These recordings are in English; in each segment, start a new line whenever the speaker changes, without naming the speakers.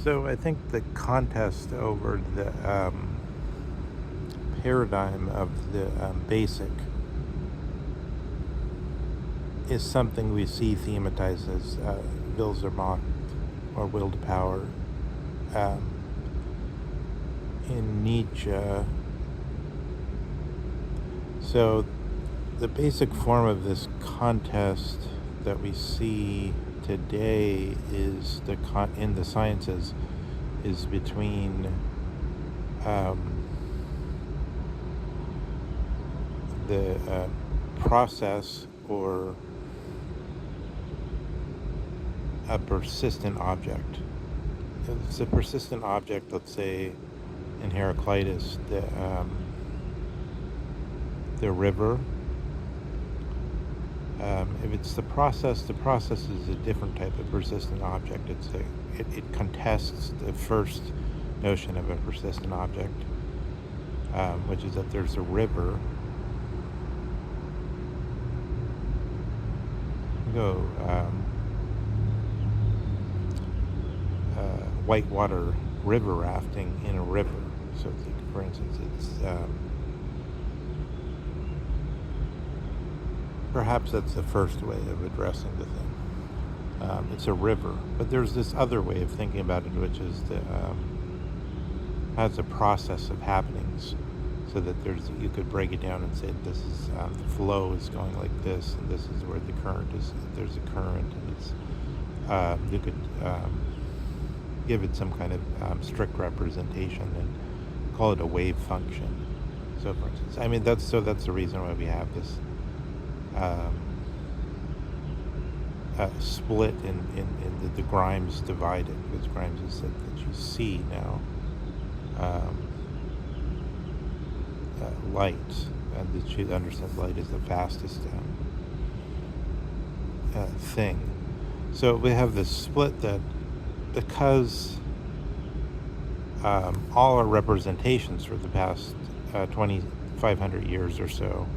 So I think the contest over the paradigm of the basic is something we see thematized as will zur Macht or will to power in Nietzsche. So the basic form of this contest that we see today is in the sciences is between the process or a persistent object. If it's a persistent object, let's say in Heraclitus, the river. If it's the process is a different type of persistent object. It contests the first notion of a persistent object, which is that there's a river. Whitewater river rafting in a river. So, for instance, it's perhaps that's the first way of addressing the thing. It's a river, but there's this other way of thinking about it, which is has a process of happenings, so that you could break it down and say this is the flow is going like this, and this is where the current is. There's a current, and it's you could give it some kind of strict representation and call it a wave function. So, for instance, I mean that's the reason why we have this split in the Grimes divided, because Grimes is that you see now light, and that you understand light is the fastest thing. So we have this split that because all our representations for the past 2,500 years or so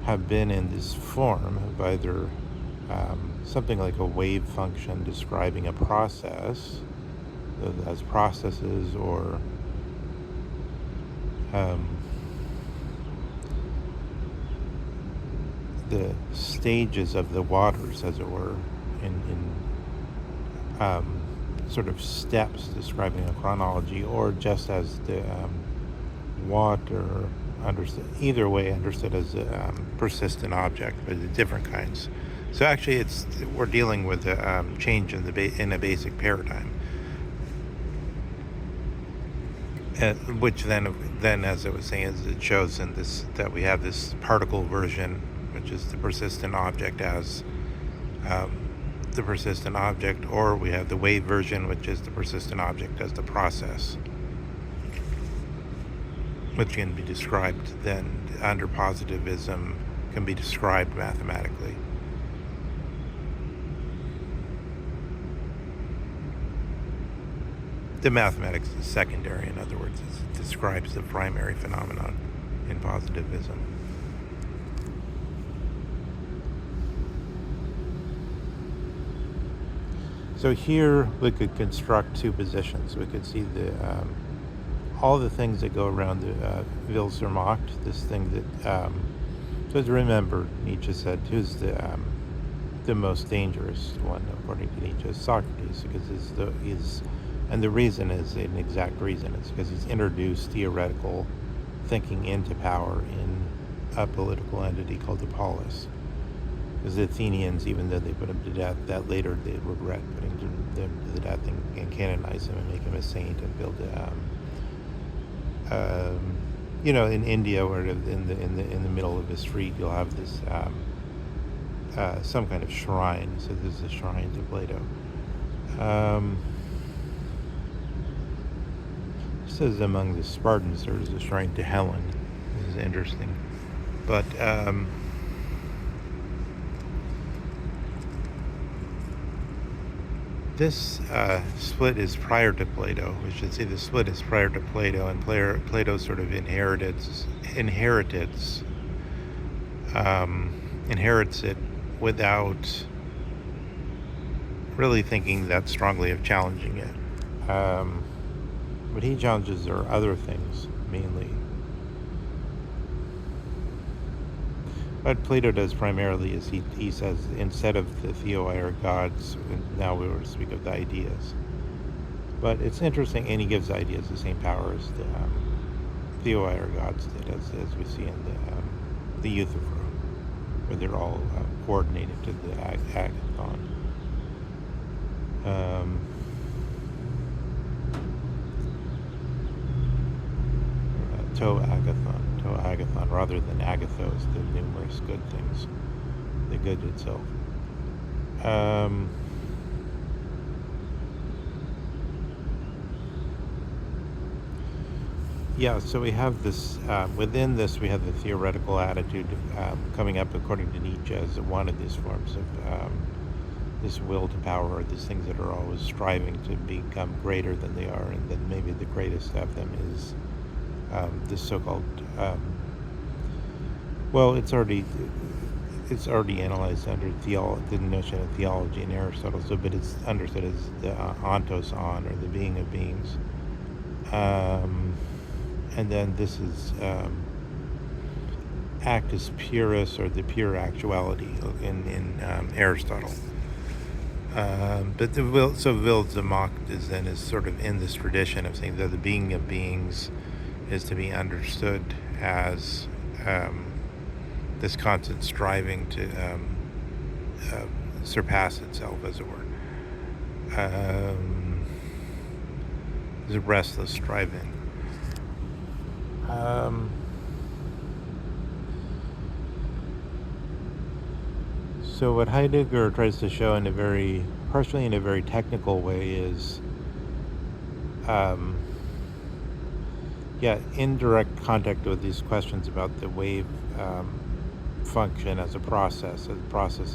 have been in this form of either something like a wave function describing a process as processes, or the stages of the waters, as it were, in sort of steps describing a chronology, or just as the water understood, either way understood as a persistent object, but the different kinds. So actually we're dealing with a change in a basic paradigm, which then as I was saying, it shows in this that we have this particle version, which is the persistent object as the persistent object, or we have the wave version, which is the persistent object as the process, which can be described then under positivism, can be described mathematically. The mathematics is secondary, in other words, it describes the primary phenomenon in positivism. So here we could construct two positions. We could see all the things that go around the will zur Macht, this thing that, so remember, Nietzsche said, who's the most dangerous one, according to Nietzsche, is Socrates, because and the reason is an exact reason. It's because he's introduced theoretical thinking into power in a political entity called the polis. Because the Athenians, even though they put him to death, that later they'd regret putting him to death and canonize him and make him a saint and build in India, where in the middle of the street you'll have this some kind of shrine. So this is a shrine to Plato. It says among the Spartans there was a shrine to Helen. This is interesting, but this split is prior to Plato. We should say the split is prior to Plato, and Plato sort of inherits it without really thinking that strongly of challenging it. What he challenges are other things, mainly. What Plato does primarily is he says, instead of the theoi or gods, now we will speak of the ideas. But it's interesting, and he gives ideas the same power as the theoi or gods did, as we see in the Euthyphro, where they're all coordinated to the agathon. To agathon, rather than agathos, the numerous good things, the good itself. Yeah, so we have this, within this we have the theoretical attitude coming up according to Nietzsche as one of these forms of this will to power, or these things that are always striving to become greater than they are, and then maybe the greatest of them is this so-called, well, it's already analyzed under the notion of theology in Aristotle, so, but it's understood as the ontos on, or the being of beings. And then this is actus purus, or the pure actuality in Aristotle. But the will Zermacht is sort of in this tradition of saying that the being of beings is to be understood as this constant striving to surpass itself, as it were. There's a restless striving. So what Heidegger tries to show partially in a very technical way, is indirect contact with these questions about the wave function as a process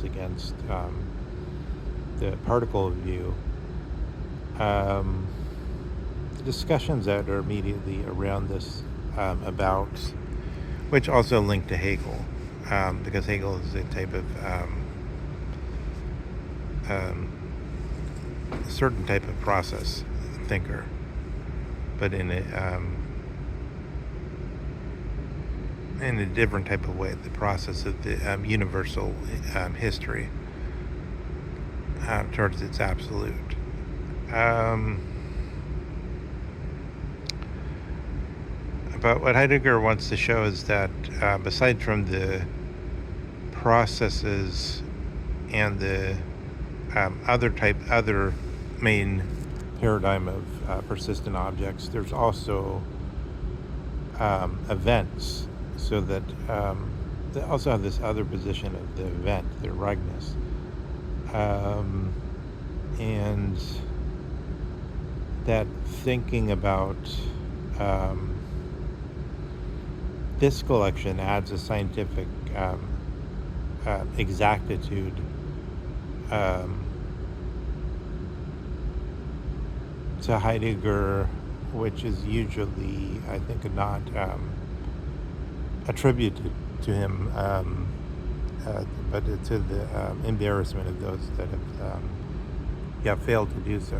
against the particle view. The discussions that are immediately around this about, which also link to Hegel, because Hegel is a type of certain type of process thinker, but in a different type of way, the process of the universal history towards its absolute. But what Heidegger wants to show is that aside from the processes and the other main paradigm of persistent objects, there's also events, so that they also have this other position of the event, the Regnus, and that thinking about this collection adds a scientific exactitude to Heidegger, which is usually, I think, not attributed to him, but to the embarrassment of those that have failed to do so.